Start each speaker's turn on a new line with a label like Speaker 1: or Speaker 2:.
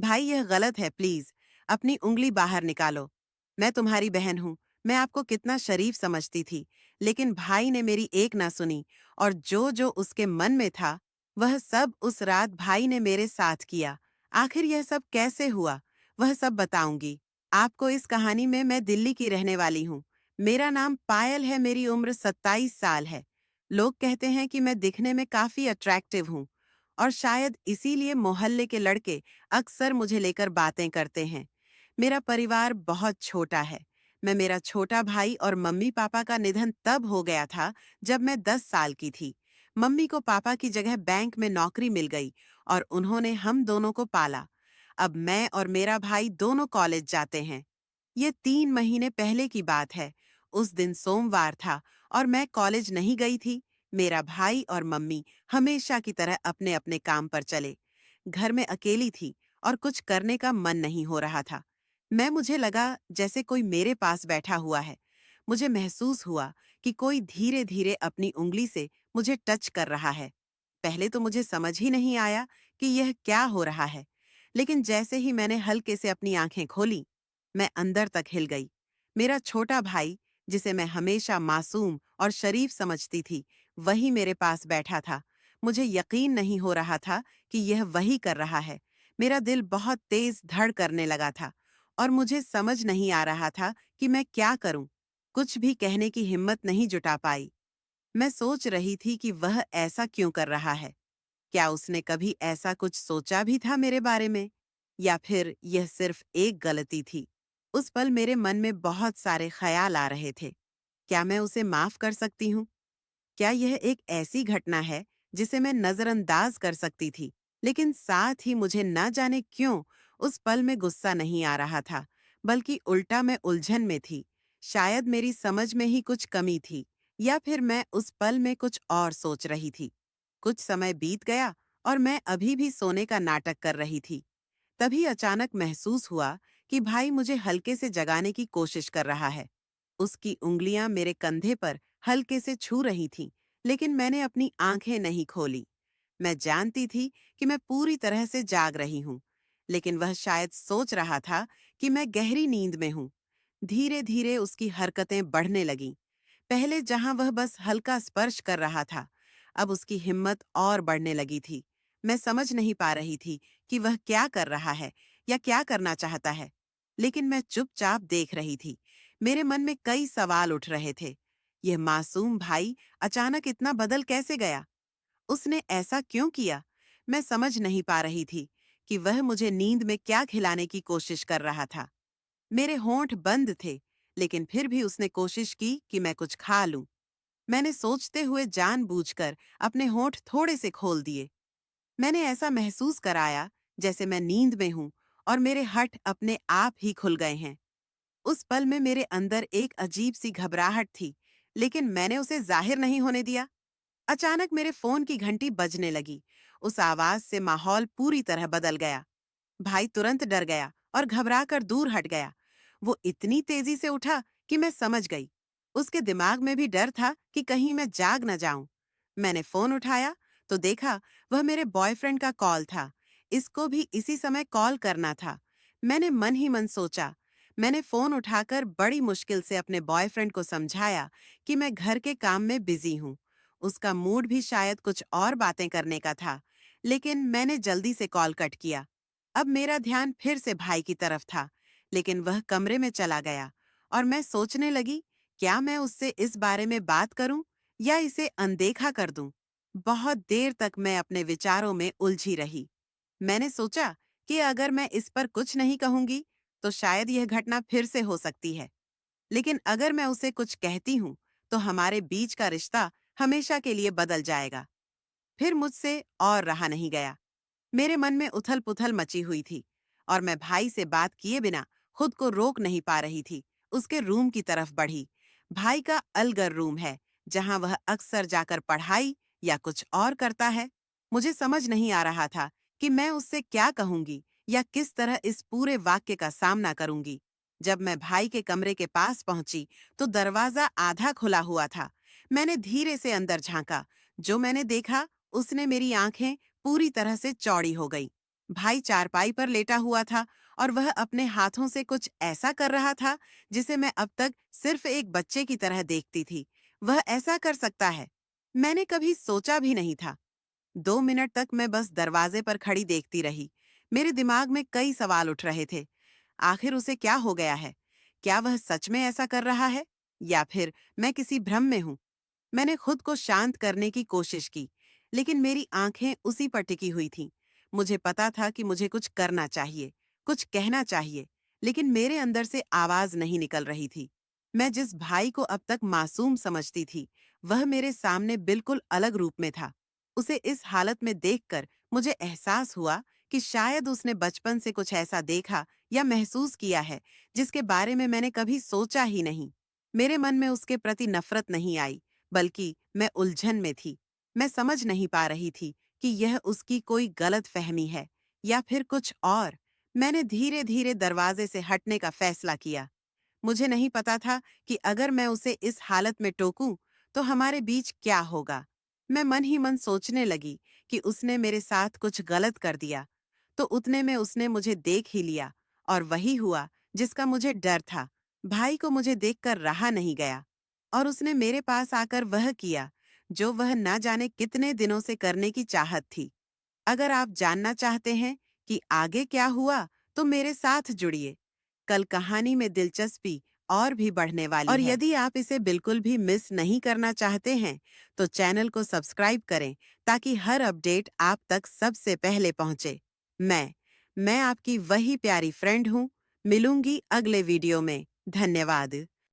Speaker 1: भाई यह गलत है, प्लीज अपनी उंगली बाहर निकालो। मैं तुम्हारी बहन हूँ। मैं आपको कितना शरीफ समझती थी, लेकिन भाई ने मेरी एक ना सुनी। और जो जो उसके मन में था वह सब उस रात भाई ने मेरे साथ किया। आखिर यह सब कैसे हुआ, वह सब बताऊंगी आपको। इस कहानी में मैं दिल्ली की रहने वाली हूँ। मेरा नाम पायल है, मेरी उम्र 27 साल है। लोग कहते हैं कि मैं दिखने में काफी अट्रैक्टिव हूँ, और शायद इसीलिए मोहल्ले के लड़के अक्सर मुझे लेकर बातें करते हैं। मेरा परिवार बहुत छोटा है। मैं मेरा छोटा भाई और मम्मी पापा का निधन तब हो गया था जब मैं 10 साल की थी। मम्मी को पापा की जगह बैंक में नौकरी मिल गई और उन्होंने हम दोनों को पाला। अब मैं और मेरा भाई दोनों कॉलेज जाते हैं। ये 3 महीने पहले की बात है। उस दिन सोमवार था और मैं कॉलेज नहीं गई थी। मेरा भाई और मम्मी हमेशा की तरह अपने अपने काम पर चले। घर में अकेली थी और कुछ करने का मन नहीं हो रहा था। मुझे लगा जैसे कोई मेरे पास बैठा हुआ है। मुझे महसूस हुआ कि कोई धीरे धीरे अपनी उंगली से मुझे टच कर रहा है। पहले तो मुझे समझ ही नहीं आया कि यह क्या हो रहा है, लेकिन जैसे ही मैंने हल्के से अपनी आंखें खोली, मैं अंदर तक हिल गई। मेरा छोटा भाई, जिसे मैं हमेशा मासूम और शरीफ समझती थी, वही मेरे पास बैठा था। मुझे यकीन नहीं हो रहा था कि यह वही कर रहा है। मेरा दिल बहुत तेज धड़ करने लगा था और मुझे समझ नहीं आ रहा था कि मैं क्या करूं। कुछ भी कहने की हिम्मत नहीं जुटा पाई। मैं सोच रही थी कि वह ऐसा क्यों कर रहा है। क्या उसने कभी ऐसा कुछ सोचा भी था मेरे बारे में, या फिर यह सिर्फ एक गलती थी। उस पल मेरे मन में बहुत सारे ख्याल आ रहे थे। क्या मैं उसे माफ कर सकती हूँ? क्या यह एक ऐसी घटना है जिसे मैं नजरअंदाज कर सकती थी? लेकिन साथ ही मुझे न जाने क्यों उस पल में गुस्सा नहीं आ रहा था, बल्कि उल्टा मैं उलझन में थी। शायद मेरी समझ में ही कुछ कमी थी, या फिर मैं उस पल में कुछ और सोच रही थी। कुछ समय बीत गया और मैं अभी भी सोने का नाटक कर रही थी। तभी अचानक महसूस हुआ कि भाई मुझे हल्के से जगाने की कोशिश कर रहा है। उसकी उंगलियां मेरे कंधे पर हल्के से छू रही थीं, लेकिन मैंने अपनी आंखें नहीं खोली। मैं जानती थी कि मैं पूरी तरह से जाग रही हूं, लेकिन वह शायद सोच रहा था कि मैं गहरी नींद में हूं। धीरे धीरे उसकी हरकतें बढ़ने लगीं। पहले जहां वह बस हल्का स्पर्श कर रहा था, अब उसकी हिम्मत और बढ़ने लगी थी। मैं समझ नहीं पा रही थी कि वह क्या कर रहा है या क्या करना चाहता है, लेकिन मैं चुपचाप देख रही थी। मेरे मन में कई सवाल उठ रहे थे। यह मासूम भाई अचानक इतना बदल कैसे गया? उसने ऐसा क्यों किया? मैं समझ नहीं पा रही थी कि वह मुझे नींद में क्या खिलाने की कोशिश कर रहा था। मेरे होंठ बंद थे, लेकिन फिर भी उसने कोशिश की कि मैं कुछ खा लूं। मैंने सोचते हुए जानबूझकर अपने होंठ थोड़े से खोल दिए। मैंने ऐसा महसूस कराया जैसे मैं नींद में हूं और मेरे हठ अपने आप ही खुल गए हैं। उस पल में मेरे अंदर एक अजीब सी घबराहट थी, लेकिन मैंने उसे जाहिर नहीं होने दिया। अचानक मेरे फोन की घंटी बजने लगी। उस आवाज से माहौल पूरी तरह बदल गया। भाई तुरंत डर गया और घबराकर दूर हट गया। वो इतनी तेजी से उठा कि मैं समझ गई। उसके दिमाग में भी डर था कि कहीं मैं जाग न जाऊं। मैंने फोन उठाया तो देखा वह मेरे बॉयफ्रेंड का कॉल था। इसको भी इसी समय कॉल करना था। मैंने मन ही मन सोचा। मैंने फोन उठाकर बड़ी मुश्किल से अपने बॉयफ्रेंड को समझाया कि मैं घर के काम में बिजी हूं। उसका मूड भी शायद कुछ और बातें करने का था, लेकिन मैंने जल्दी से कॉल कट किया। अब मेरा ध्यान फिर से भाई की तरफ था, लेकिन वह कमरे में चला गया और मैं सोचने लगी, क्या मैं उससे इस बारे में बात करूं या इसे अनदेखा कर दूं? बहुत देर तक मैं अपने विचारों में उलझी रही। मैंने सोचा कि अगर मैं इस पर कुछ नहीं कहूंगी, तो शायद यह घटना फिर से हो सकती है। लेकिन अगर मैं उसे कुछ कहती हूं, तो हमारे बीच का रिश्ता हमेशा के लिए बदल जाएगा। फिर मुझसे और रहा नहीं गया। मेरे मन में उथल-पुथल मची हुई थी और मैं भाई से बात किए बिना खुद को रोक नहीं पा रही थी। उसके रूम की तरफ बढ़ी। भाई का अलग रूम है, जहां वह अक्सर जाकर पढ़ाई या कुछ और करता है। मुझे समझ नहीं आ रहा था कि मैं उससे क्या कहूंगी या किस तरह इस पूरे वाक्य का सामना करूंगी। जब मैं भाई के कमरे के पास पहुंची, तो दरवाजा आधा खुला हुआ था। मैंने धीरे से अंदर झांका। जो मैंने देखा, उसने मेरी आंखें पूरी तरह से चौड़ी हो गई। भाई चारपाई पर लेटा हुआ था और वह अपने हाथों से कुछ ऐसा कर रहा था जिसे मैं अब तक सिर्फ एक बच्चे की तरह देखती थी। वह ऐसा कर सकता है? मैंने कभी सोचा भी नहीं था। 2 मिनट तक मैं बस दरवाजे पर खड़ी देखती रही। मेरे दिमाग में कई सवाल उठ रहे थे। आखिर उसे क्या हो गया है? क्या वह सच में ऐसा कर रहा है? या फिर मैं किसी भ्रम में हूँ? मैंने खुद को शांत करने की कोशिश की, लेकिन मेरी आंखें उसी पर टिकी हुई थीं। मुझे पता था कि मुझे कुछ करना चाहिए, कुछ कहना चाहिए, लेकिन मेरे अंदर से आवाज नहीं निकल रही थी। मैं जिस भाई को अब तक मासूम समझती थी, वह मेरे सामने बिल्कुल अलग रूप में था। उसे इस हालत में देखकर मुझे एहसास हुआ कि शायद उसने बचपन से कुछ ऐसा देखा या महसूस किया है, जिसके बारे में मैंने कभी सोचा ही नहीं। मेरे मन में उसके प्रति नफरत नहीं आई, बल्कि मैं उलझन में थी। मैं समझ नहीं पा रही थी कि यह उसकी कोई गलत फहमी है या फिर कुछ और। मैंने धीरे धीरे दरवाजे से हटने का फैसला किया। मुझे नहीं पता था कि अगर मैं उसे इस हालत में टोकूं तो हमारे बीच क्या होगा। मैं मन ही मन सोचने लगी कि उसने मेरे साथ कुछ गलत कर दिया। तो उतने में उसने मुझे देख ही लिया, और वही हुआ जिसका मुझे डर था। भाई को मुझे देखकर रहा नहीं गया, और उसने मेरे पास आकर वह किया जो वह न जाने कितने दिनों से करने की चाहत थी। अगर आप जानना चाहते हैं कि आगे क्या हुआ, तो मेरे साथ जुड़िए। कल कहानी में दिलचस्पी और भी बढ़ने वाली है। और यदि आप इसे बिल्कुल भी मिस नहीं करना चाहते हैं, तो चैनल को सब्सक्राइब करें ताकि हर अपडेट आप तक सबसे पहले पहुंचे। मैं आपकी वही प्यारी फ्रेंड हूँ। मिलूंगी अगले वीडियो में। धन्यवाद।